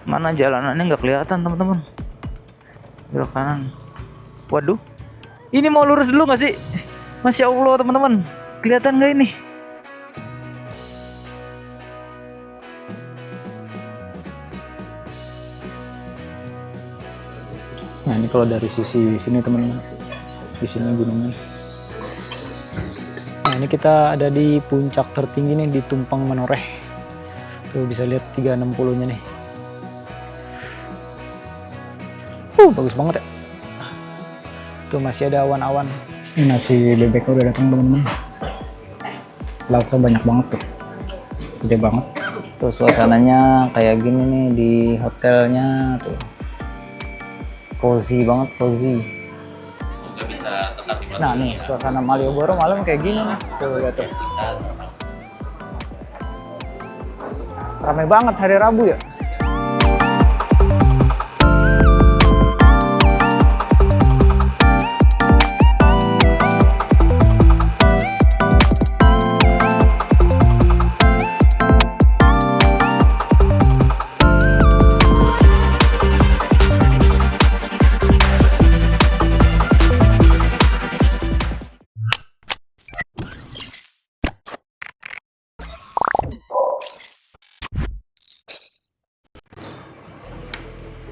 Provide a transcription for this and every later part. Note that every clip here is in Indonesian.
Mana jalanannya nggak kelihatan teman-teman. Belok kanan. Waduh, ini mau lurus dulu nggak sih? Masya Allah teman-teman, kelihatan nggak ini? Nah ini kalau dari sisi sini teman-teman, di sini gunungnya. Nah ini kita ada di puncak tertinggi nih, di Tumpang Menoreh. Tuh bisa lihat 360-nya nih. Bagus banget ya. Tuh masih ada awan-awan. Ini nasi bebek udah datang teman-teman. Lauknya banyak banget tuh, gede banget. Tuh suasananya kayak gini nih di hotelnya tuh. Cozy banget, cozy. Nah nih suasana Malioboro malam kayak gini nih. Tuh lihat tuh. Ramai banget hari Rabu ya.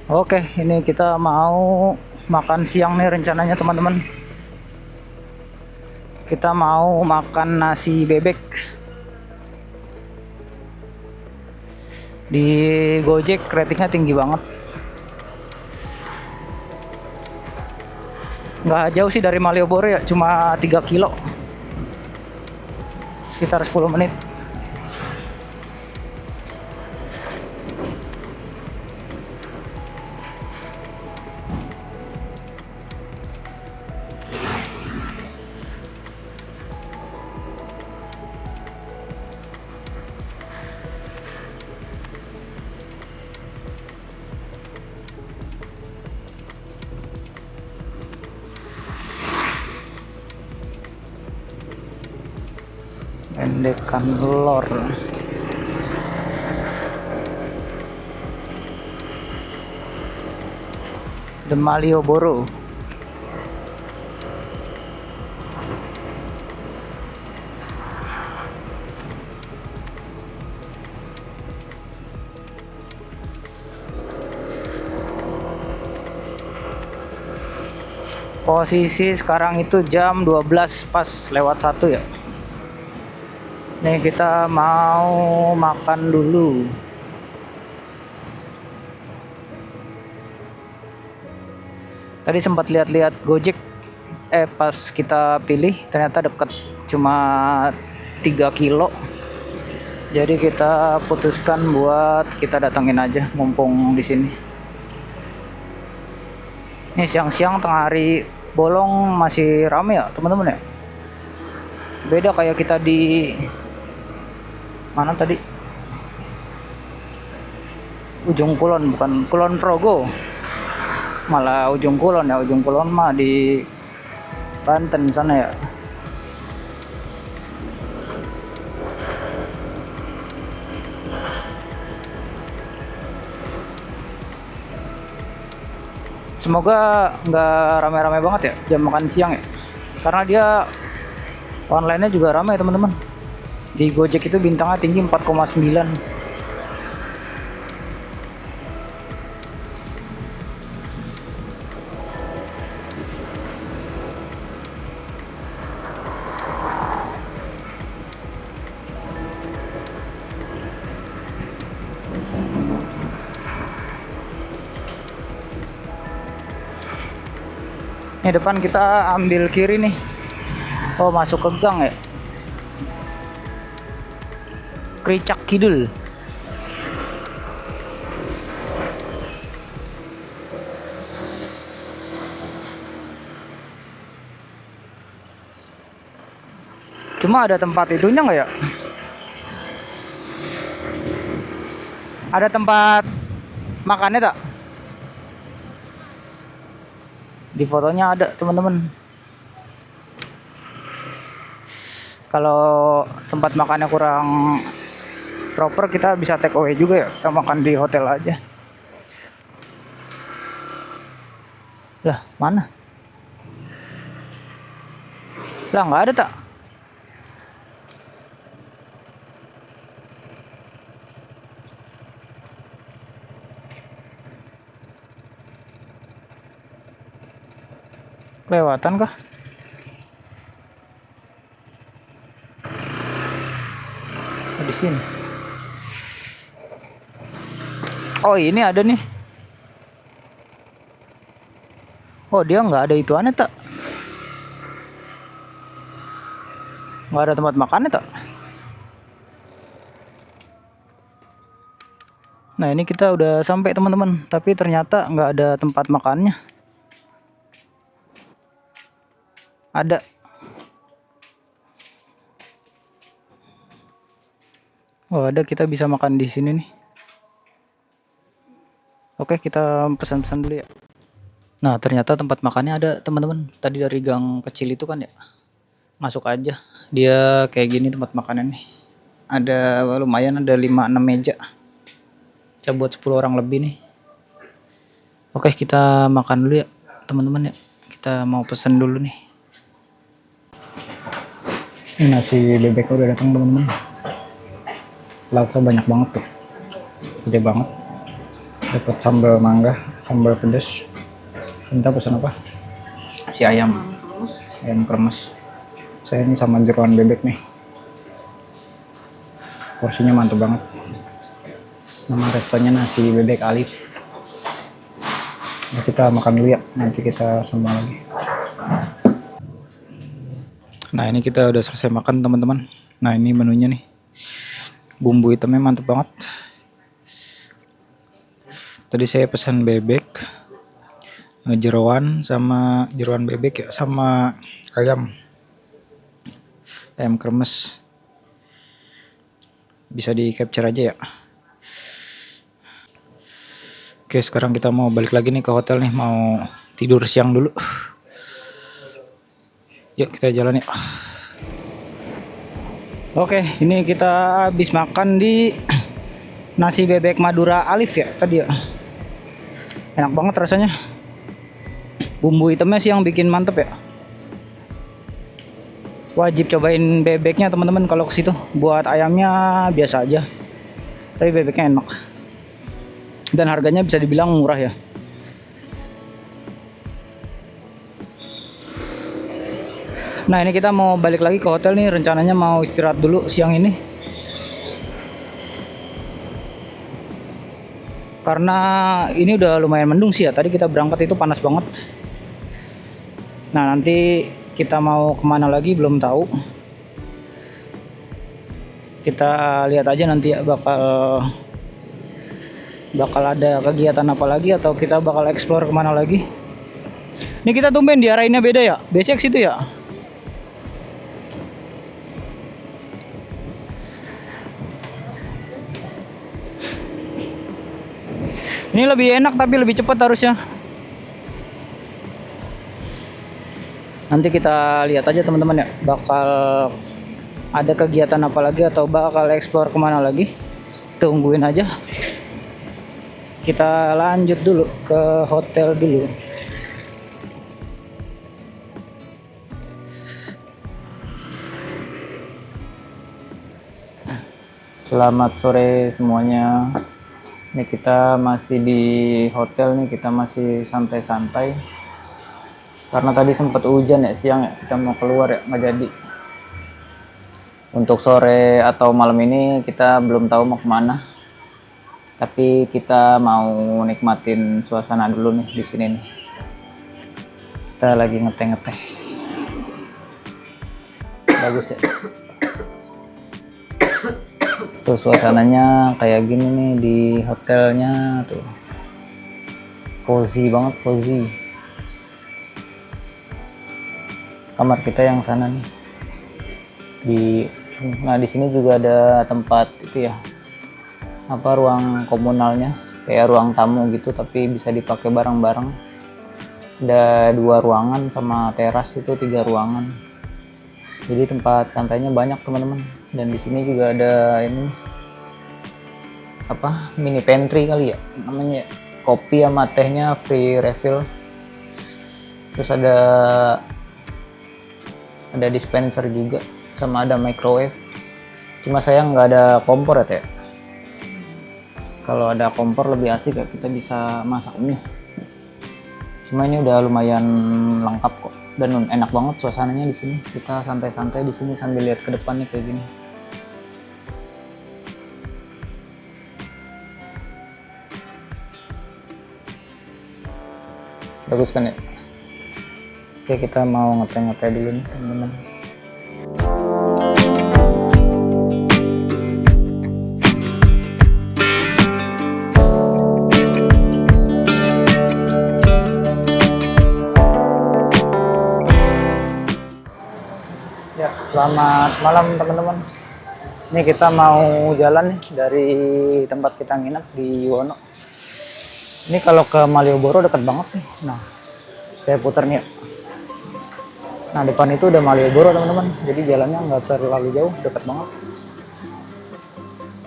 Oke, ini kita mau makan siang nih rencananya teman-teman. Kita mau makan nasi bebek di Gojek, ratingnya tinggi banget. Nggak jauh sih dari Malioboro ya, cuma 3 kilo, sekitar 10 menit. Pendekan Lor. The Malioboro. Posisi sekarang itu jam 12 pas lewat 1 ya. Nih kita mau makan dulu. Tadi sempat lihat-lihat Gojek, pas kita pilih ternyata deket, cuma 3 kilo. Jadi kita putuskan buat kita datengin aja, mumpung di sini. Ini siang-siang tengah hari bolong masih rame ya teman-teman ya. Beda kayak kita di mana tadi? Ujung Kulon, bukan Kulon Progo. Malah Ujung Kulon ya, Ujung Kulon mah di Banten sana ya. Semoga nggak rame-rame banget ya jam makan siang ya, karena dia online-nya juga ramai teman-teman. Di Gojek itu bintangnya tinggi 4,9. Ini depan kita ambil kiri nih. Oh masuk ke gang ya. Kricak Kidul. Cuma ada tempat itunya nggak ya? Ada tempat makannya tak? Di fotonya ada teman-teman. Kalau tempat makannya kurang proper, kita bisa take away juga ya, kita makan di hotel aja. Lah, mana? Lah, nggak ada tak? Kelewatan kah? Oh, di sini. Oh, ini ada nih. Oh, dia nggak ada itu aneh tak? Nggak ada tempat makannya tak? Nah, ini kita udah sampai teman-teman, tapi ternyata nggak ada tempat makannya. Ada. Oh, ada, kita bisa makan di sini nih. Oke, kita pesan-pesan dulu ya. Nah, ternyata tempat makannya ada teman-teman. Tadi dari gang kecil itu kan ya. Masuk aja. Dia kayak gini tempat makannya nih. Ada lumayan, ada 5-6 meja. Bisa buat 10 orang lebih nih. Oke, kita makan dulu ya teman-teman ya. Kita mau pesan dulu nih. Ini nasi bebek udah datang teman-teman. Lauknya banyak banget tuh. Gede banget. Dapat sambal mangga, sambal pedas. Kita pesan apa? Si ayam kremes. Saya ini sama jeroan bebek nih. Porsinya mantap banget. Nama restonya nasi bebek Alif. Nah, kita makan dulu ya, nanti kita sambung lagi. Nah, ini kita udah selesai makan teman-teman. Nah, ini menunya nih. Bumbu hitamnya mantap banget. Tadi saya pesan bebek, jeroan sama jeroan bebek ya, sama ayam kremes. Bisa di capture aja ya. Oke, sekarang kita mau balik lagi nih ke hotel nih, mau tidur siang dulu. Yuk kita jalan ya. Oke, ini kita habis makan di nasi bebek Madura Alif ya tadi ya. Enak banget rasanya. Bumbu hitamnya sih yang bikin mantep ya. Wajib cobain bebeknya teman-teman kalau ke situ. Buat ayamnya biasa aja. Tapi bebeknya enak. Dan harganya bisa dibilang murah ya. Nah, ini kita mau balik lagi ke hotel nih. Rencananya mau istirahat dulu siang ini. Karena ini udah lumayan mendung sih ya. Tadi kita berangkat itu panas banget. Nah, nanti kita mau kemana lagi belum tahu. Kita lihat aja nanti ya, bakal ada kegiatan apa lagi atau kita bakal explore kemana lagi. Ini kita tumben diarahinnya beda ya. Biasanya ke situ ya. Ini lebih enak tapi lebih cepat harusnya. Nanti kita lihat aja teman-teman ya. Bakal ada kegiatan apa lagi atau bakal explore kemana lagi. Tungguin aja. Kita lanjut dulu ke hotel dulu. Selamat sore semuanya. Ini kita masih di hotel nih, kita masih santai-santai. Karena tadi sempat hujan ya siang ya, kita mau keluar ya, nggak jadi. Untuk sore atau malam ini kita belum tahu mau kemana. Tapi kita mau nikmatin suasana dulu nih di sini nih. Kita lagi ngeteh-ngeteh. Bagus ya. Tuh suasananya kayak gini nih di hotelnya tuh. Cozy banget, cozy. Kamar kita yang sana nih. Nah di sini juga ada tempat itu ya. Apa ruang komunalnya, kayak ruang tamu gitu tapi bisa dipakai bareng-bareng. Ada 2 ruangan sama teras itu 3 ruangan. Jadi tempat santainya banyak teman-teman. Dan di sini juga ada ini apa mini pantry kali ya namanya, kopi sama tehnya free refill. Terus ada dispenser juga, sama ada microwave. Cuma sayang nggak ada kompor ya Teh. Kalau ada kompor lebih asik ya, kita bisa masak mie. Cuma ini udah lumayan lengkap kok, dan enak banget suasananya di sini. Kita santai-santai di sini sambil lihat ke depannya kayak gini. Bagus kan ya? Oke, kita mau ngeteh-ngeteh dulu nih teman-teman. Ya, selamat malam teman-teman. Ini kita mau jalan nih dari tempat kita nginep di Wono. Ini kalau ke Malioboro dekat banget nih. Nah, saya putar nih ya. Nah, depan itu udah Malioboro teman-teman. Jadi jalannya nggak terlalu jauh, dekat banget.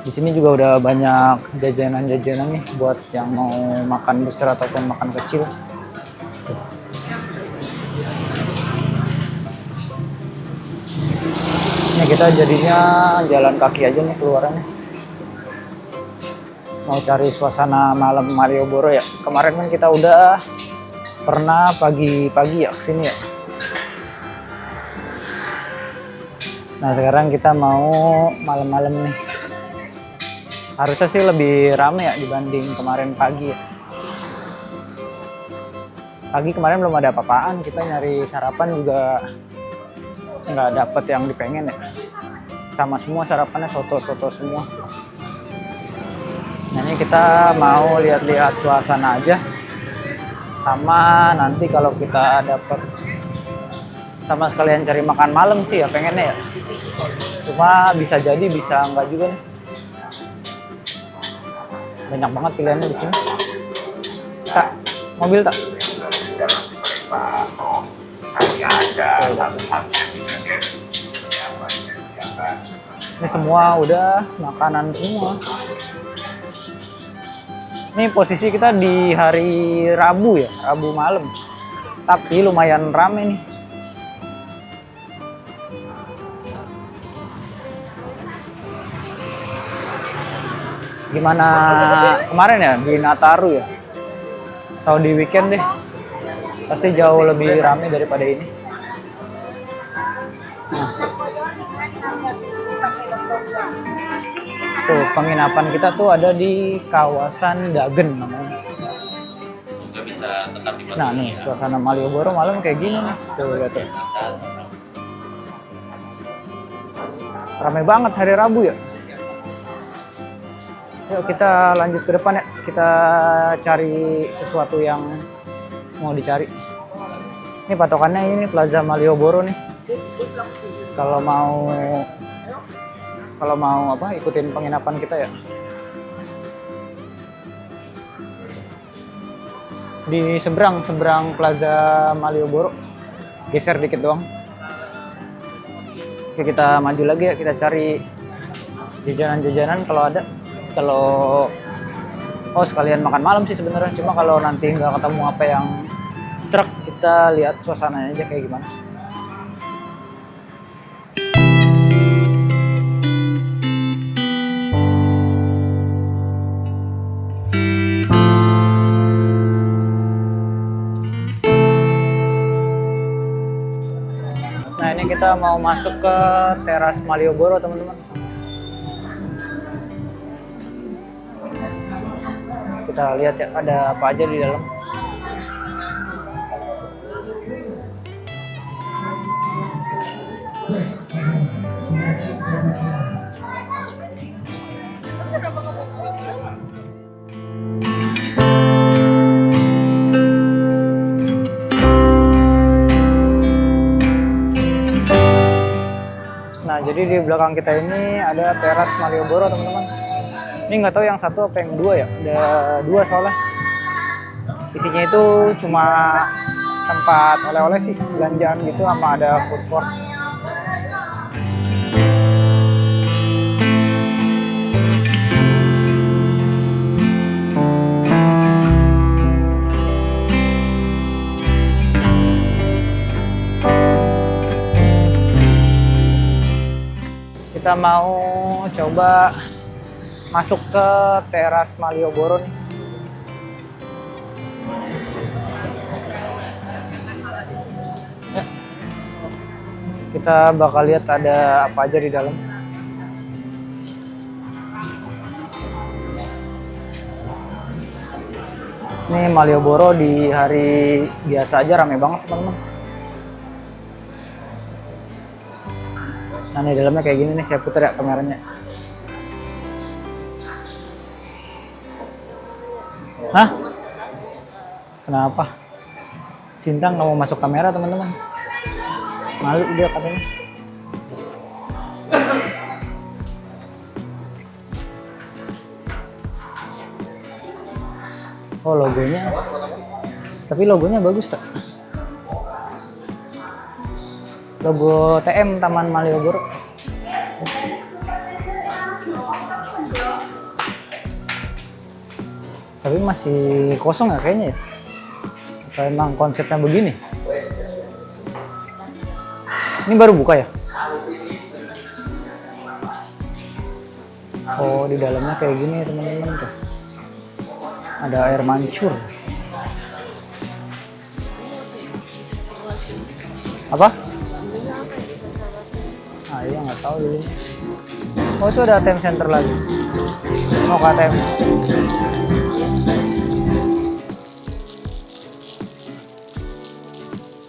Di sini juga udah banyak jajanan-jajanan nih buat yang mau makan besar ataupun makan kecil. Ini kita jadinya jalan kaki aja nih keluarannya. Mau cari suasana malam Malioboro ya. Kemarin kan kita udah pernah pagi-pagi ya kesini ya. Nah, sekarang kita mau malam-malam nih. Harusnya sih lebih rame ya dibanding kemarin pagi ya. Pagi kemarin belum ada apa-apaan, kita nyari sarapan juga nggak dapet yang dipengen ya. Sama semua sarapannya soto-soto semua. Nah, ini kita mau lihat-lihat suasana aja. Sama nanti kalau kita dapet sama sekalian cari makan malam sih ya pengennya ya. Cuma bisa jadi bisa enggak juga nih. Banyak banget pilihannya di sini. Tak, mobil tak? Ini semua udah makanan semua. Ini posisi kita di hari Rabu ya, Rabu malam. Tapi lumayan rame nih. Gimana kemarin ya di Nataru ya? Atau di weekend deh. Pasti jauh lebih rame daripada ini. Nah. Tuh, penginapan kita tuh ada di kawasan Dagen namanya. Nah nih, suasana Malioboro malam kayak gini nih. Tuh, lihat tuh. Ramai banget hari Rabu ya. Yuk kita lanjut ke depan ya. Kita cari sesuatu yang mau dicari. Ini patokannya ini nih, Plaza Malioboro nih. Kalau mau apa ikutin penginapan kita ya. Di seberang Plaza Malioboro. Geser dikit doang. Oke, kita maju lagi ya, kita cari jajanan-jajanan kalau ada. Sekalian makan malam sih sebenarnya, cuma kalau nanti nggak ketemu apa yang serak, kita lihat suasananya aja kayak gimana. Nah, ini kita mau masuk ke teras Malioboro teman-teman. Kita lihat ya ada apa aja di dalam. Nah, jadi di belakang kita ini ada teras Malioboro teman-teman. Ini nggak tahu yang satu apa yang dua ya, ada dua soalnya. Isinya itu cuma tempat oleh-oleh sih, belanjaan gitu, sama ada food court. Kita mau coba masuk ke teras Malioboro nih. Ya. Kita bakal lihat ada apa aja di dalam. Ini Malioboro di hari biasa aja rame banget teman-teman. Nah, di dalamnya kayak gini nih, saya putar ya kameranya. Hah? Kenapa? Sintang nggak mau masuk kamera teman-teman. Malu dia katanya. Oh, logonya. Tapi logonya bagus tak? Logo TM Taman Malioboro. Tapi masih kosong ya kayaknya ya. Atau emang konsepnya begini? Ini baru buka ya? Oh, di dalamnya kayak gini teman-teman tuh. Ada air mancur. Apa? Ah iya, nggak tahu dulu. Oh, itu ada ATM center lagi. Mau ke ATM.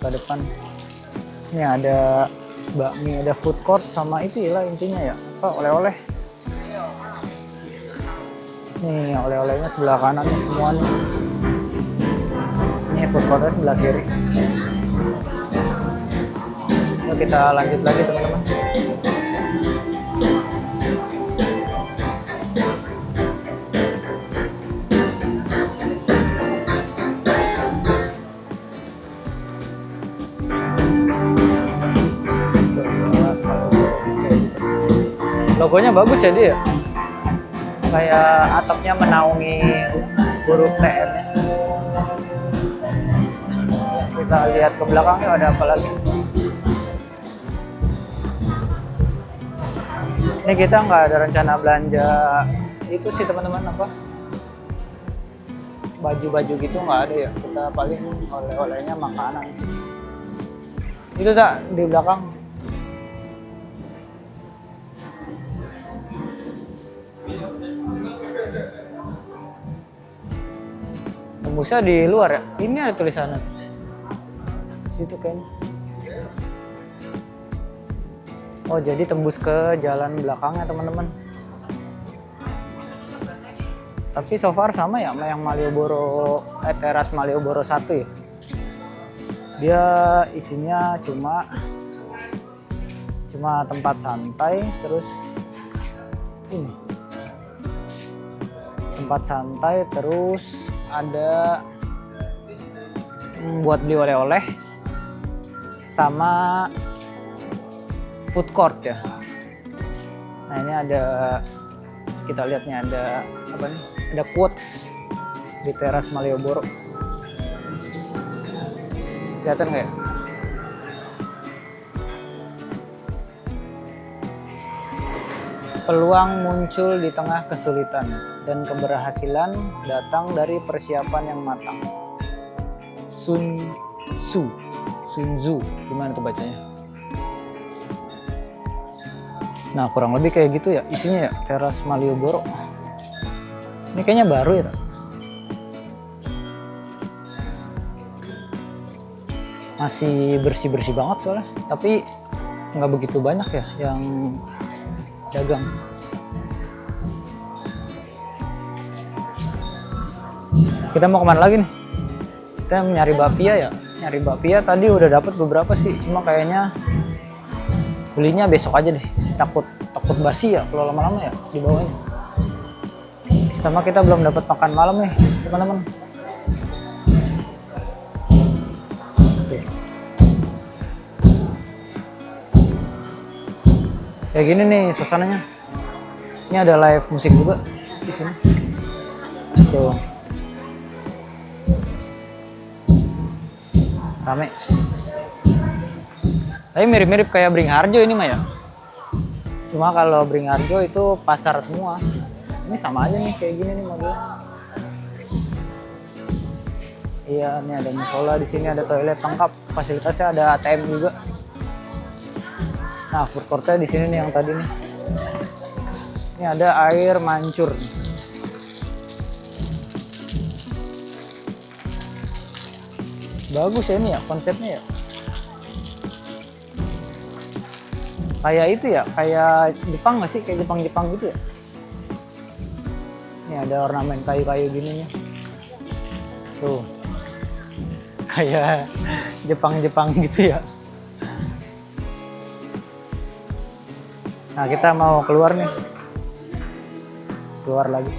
Ke depan. Ini ada bakmi, ada food court sama itu lah intinya ya. Apa oleh-oleh. Nih oleh-olehnya sebelah kanan nih semua nih. Ini food courtnya sebelah kiri. Yuk kita lanjut lagi teman-teman. Logonya bagus ya dia. Kayak atapnya menaungi huruf TM-nya. Kita lihat ke belakangnya ada apa lagi. Ini kita nggak ada rencana belanja itu sih teman-teman, apa baju-baju gitu nggak ada ya. Kita paling oleh-olehnya makanan sih. Itu tak di belakang. Tembusnya di luar ya. Ini ada tulisannya. Situ kan. Oh, jadi tembus ke jalan belakangnya teman-teman. Tapi so far sama ya sama yang Malioboro, teras Malioboro 1 ya. Dia isinya cuma tempat santai, terus ini. Tempat santai, terus ada buat beli oleh-oleh sama food court ya. Nah, ini ada, kita lihat nih ada apa nih? Ada quotes di teras Malioboro. Kelihatan nggak ya? Peluang muncul di tengah kesulitan dan keberhasilan datang dari persiapan yang matang. Sun Tzu, gimana tuh bacanya? Nah, kurang lebih kayak gitu ya isinya ya, teras Malioboro. Ini kayaknya baru ya. Masih bersih-bersih banget soalnya, tapi nggak begitu banyak ya yang dagang. Kita mau kemana lagi nih? Kita nyari bapia ya. Nyari bapia tadi udah dapat beberapa sih, cuma kayaknya belinya besok aja deh. Takut basi ya kalau lama-lama ya di bawahnya. Sama kita belum dapat makan malam nih teman-teman. Kayak gini nih suasananya. Ini ada live musik juga di sini. Tuh. Rame. Tapi mirip-mirip kayak Beringharjo ini mah ya. Cuma kalau Beringharjo itu pasar semua. Ini sama aja nih kayak gini nih modelnya. Iya, ini ada musola, di sini ada toilet lengkap, fasilitasnya ada ATM juga. Nah, food courtnya di sini nih yang tadi nih. Ini ada air mancur. Bagus ya ini ya konsepnya ya. Kayak itu ya, kayak Jepang nggak sih? Kayak Jepang-Jepang gitu ya. Ini ada ornamen kayu-kayu gini nih. Tuh. Kayak Jepang-Jepang gitu ya. Nah, kita mau keluar nih. Keluar lagi.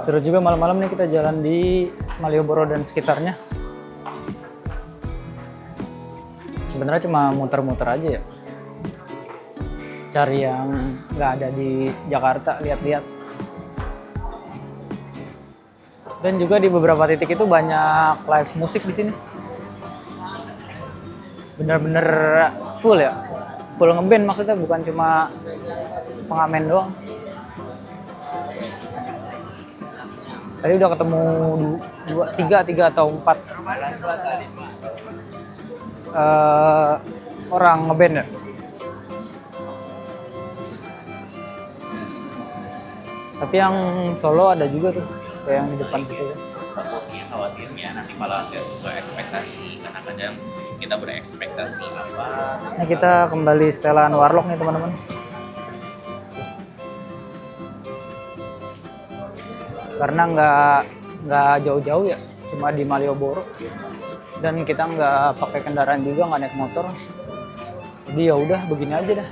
Seru juga malam-malam nih kita jalan di Malioboro dan sekitarnya. Sebenarnya cuma muter-muter aja ya. Cari yang nggak ada di Jakarta, lihat-lihat. Dan juga di beberapa titik itu banyak live musik di sini. Bener-bener full ya. Full ngeband maksudnya, bukan cuma pengamen doang. Tadi udah ketemu tiga atau 4 orang ngeband ya. Tapi yang solo ada juga tuh, kayak yang di depan situ ya. Khawatirnya nanti malah nggak sesuai ekspektasi, karena kadang kita berekspektasi apa. Nah, kita kembali setelan Warlock nih teman-teman. Karena nggak jauh-jauh ya, cuma di Malioboro. Dan kita nggak pakai kendaraan juga, nggak naik motor. Jadi ya udah begini aja dah.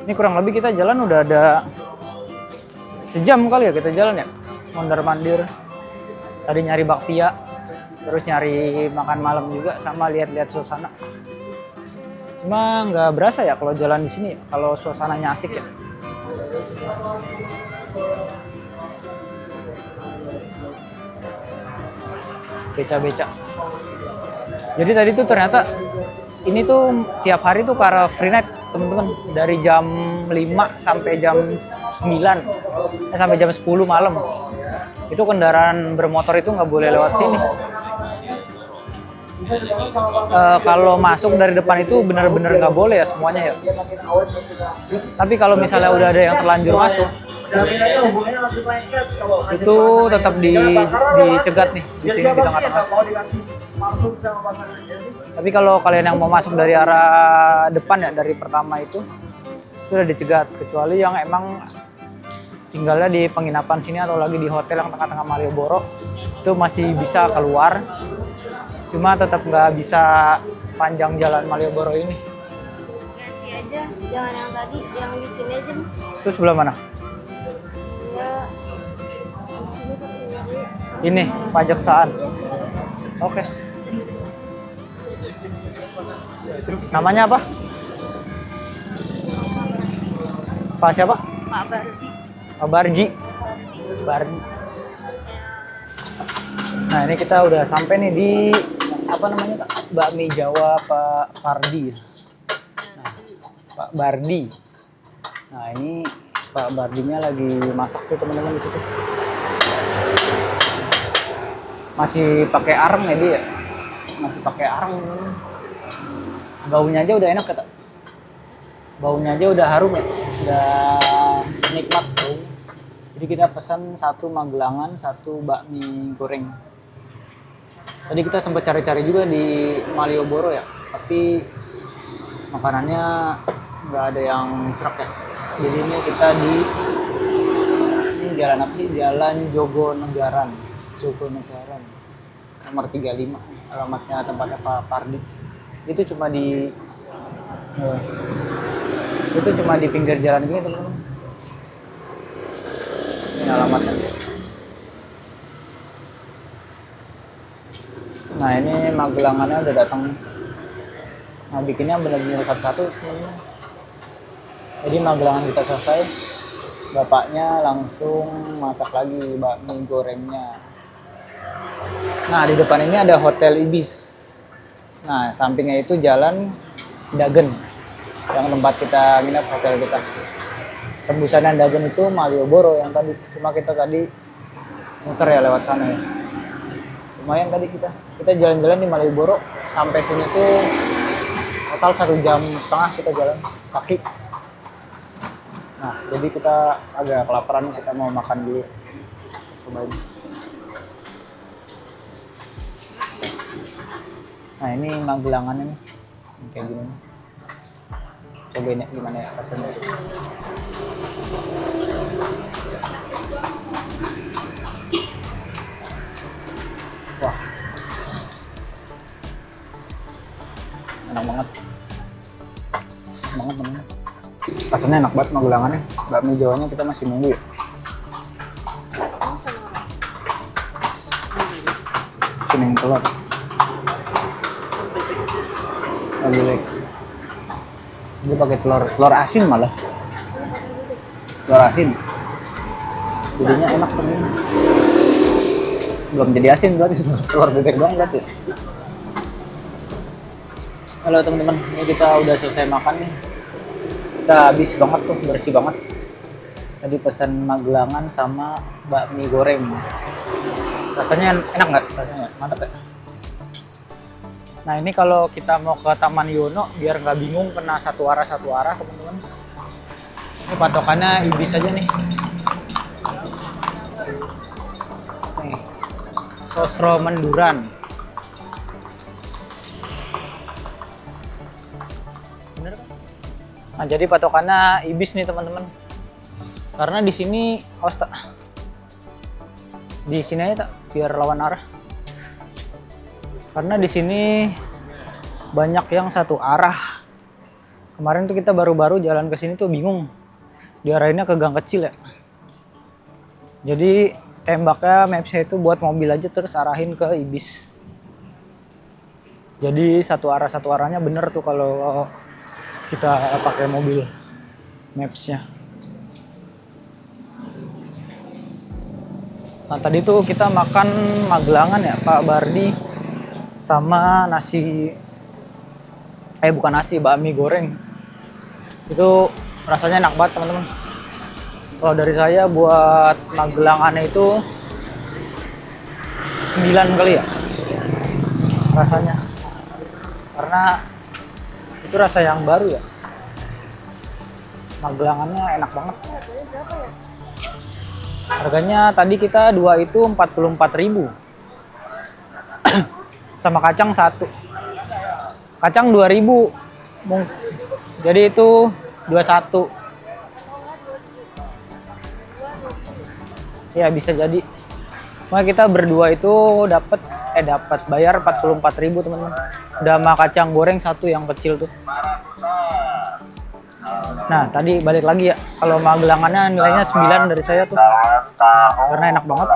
Ini kurang lebih kita jalan udah ada sejam kali ya kita jalan ya. Mondar-mandir. Tadi nyari bakpia, terus nyari makan malam juga, sama lihat-lihat suasana. Cuma nggak berasa ya kalau jalan di sini, kalau suasananya asik ya. Beca-beca. Jadi tadi tuh ternyata ini tuh tiap hari tuh Car Free Night teman-teman, dari jam 5 sampai jam 9 sampai jam 10 malam. Itu kendaraan bermotor itu nggak boleh lewat sini. Kalau masuk dari depan itu benar-benar nggak boleh ya semuanya ya. Tapi kalau misalnya udah ada yang terlanjur masuk, itu tetap dicegat nih di sini di tengah-tengah. Tapi kalau kalian yang mau masuk dari arah depan ya, dari pertama itu udah dicegat, kecuali yang emang tinggalnya di penginapan sini atau lagi di hotel yang tengah-tengah Malioboro, itu masih bisa keluar. Cuma tetap nggak bisa sepanjang jalan Malioboro ini. Ganti aja, jangan yang tadi, yang di sini aja nih. Itu sebelah mana? Ya, di sini tuh tinggalnya. Ini, Pajaksaan. Oke. Namanya apa? Pak siapa? Pak Bardi. Pak Barji. Bardi. Nah, ini kita udah sampai nih di apa namanya, bakmi Jawa Pak Bardi. Nah, Pak Bardi. Nah, ini Pak Bardinya lagi masak tuh teman-teman di situ. Masih pakai arang ya dia. Masih pakai arang. Baunya aja udah enak kata. Baunya aja udah harum ya. Udah nikmat baunya. Jadi kita pesan 1 Magelangan, 1 bakmi goreng. Tadi kita sempat cari-cari juga di Malioboro ya, tapi makanannya nggak ada yang serak ya. Jadi ini kita di jalan apa sih? Jalan Jogonegaran. Jogonegaran. Nomor 35. Alamatnya tempatnya Pak Pardi. Itu cuma di pinggir jalan gini teman-teman. Ini alamatnya. Nah, ini Magelangannya udah datang. Nah, bikinnya benar-benar satu-satu. Jadi Magelangan kita selesai, bapaknya langsung masak lagi bakmi gorengnya. Nah, di depan ini ada Hotel Ibis. Nah, sampingnya itu Jalan Dagen, yang tempat kita nginep hotel kita. Tembusan Dagen itu Malioboro yang tadi. Cuma kita tadi muter ya lewat sana ya. Lumayan tadi kita jalan-jalan di Malioboro sampai sini tuh total 1,5 jam kita jalan kaki. Nah, jadi kita agak kelaparan, kita mau makan dulu. Cobain. Nah, ini Magelangannya nih. Kayak gini. Cobain ya gimana ya rasanya. Wah. Enak banget. Banget. Rasanya enak banget Magelangannya. Bakmi Jawanya kita masih nunggu ya. Kuning telur. Bebek. Dia pakai telur asin malah. Telur asin. Jadinya enak tuh. Belum jadi asin berarti telur bebek doang berarti. Halo teman-teman, ini kita udah selesai makan nih. Kita habis banget tuh, bersih banget. Tadi pesan Magelangan sama bakmi goreng. Rasanya enak nggak? Rasanya mantap ya. Nah, ini kalau kita mau ke Taman Yono biar nggak bingung kena satu arah teman-teman. Ini patokannya Ibis aja nih. Nih, Sosro Menduran. Bener kan? Nah, jadi patokannya Ibis nih teman-teman. Karena di sini di sini aja tak biar lawan arah. Karena di sini banyak yang satu arah. Kemarin tuh kita baru-baru jalan ke sini tuh bingung. Diarahinnya ke gang kecil ya. Jadi tembaknya mapsnya itu buat mobil aja terus arahin ke Ibis. Jadi satu arahnya bener tuh kalau kita pakai mobil mapsnya. Nah, tadi tuh kita makan Magelangan ya Pak Bardi sama nasi, bukan nasi, bakmi goreng. Itu rasanya enak banget teman-teman. Kalau dari saya buat Magelangannya itu 9 kali ya rasanya. Karena itu rasa yang baru ya. Magelangannya enak banget. Harganya tadi kita 2 itu 44.000. Sama kacang 1. Kacang 2.000. Jadi itu 21. Ya bisa jadi. Maka kita berdua itu dapat bayar 44.000 teman-teman. Udah sama kacang goreng 1 yang kecil tuh. Nah, tadi balik lagi ya. Kalau Magelangannya nilainya 9 dari saya tuh. Karena enak banget.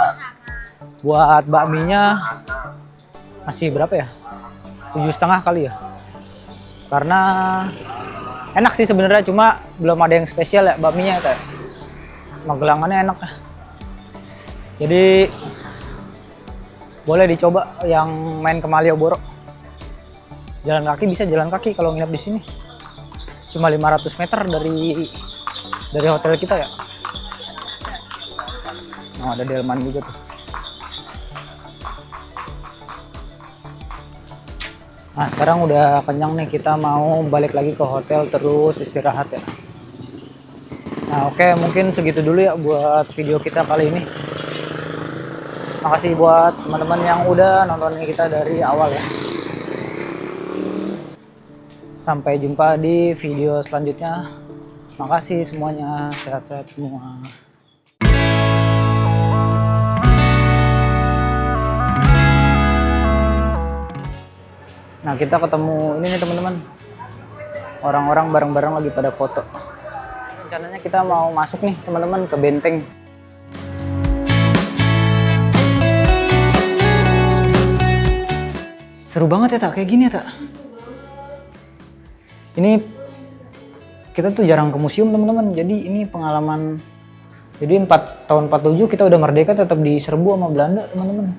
Buat bakminya masih berapa ya? 7,5 kali ya. Karena enak sih sebenarnya, cuma belum ada yang spesial ya bakminya kayak. Magelangannya enak. Jadi boleh dicoba yang main ke Malioboro. Jalan kaki bisa jalan kaki kalau nginep di sini. Cuma 500 meter dari hotel kita ya. Nah, ada delman juga tuh. Nah, sekarang udah kenyang nih, kita mau balik lagi ke hotel terus istirahat ya. Nah, oke, mungkin segitu dulu ya buat video kita kali ini. Makasih buat teman-teman yang udah nontonin kita dari awal ya. Sampai jumpa di video selanjutnya. Makasih semuanya, sehat-sehat semua. Nah, kita ketemu ini nih teman-teman. Orang-orang bareng-bareng lagi pada foto. Rencananya kita mau masuk nih teman-teman ke benteng. Seru banget ya tak, kayak gini ya tak. Ini kita tuh jarang ke museum teman-teman. Jadi ini pengalaman. Jadi tahun 47 kita udah merdeka tetap diserbu sama Belanda teman-teman.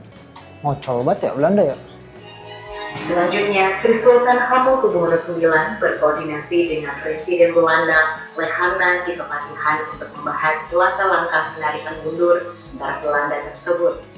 Ngocol banget ya Belanda ya. Selanjutnya, Sri Sultan Hamengkubuwono IX berkoordinasi dengan Presiden Belanda Lehanna Dipepatihan untuk membahas langkah-langkah penarikan mundur antara Belanda tersebut.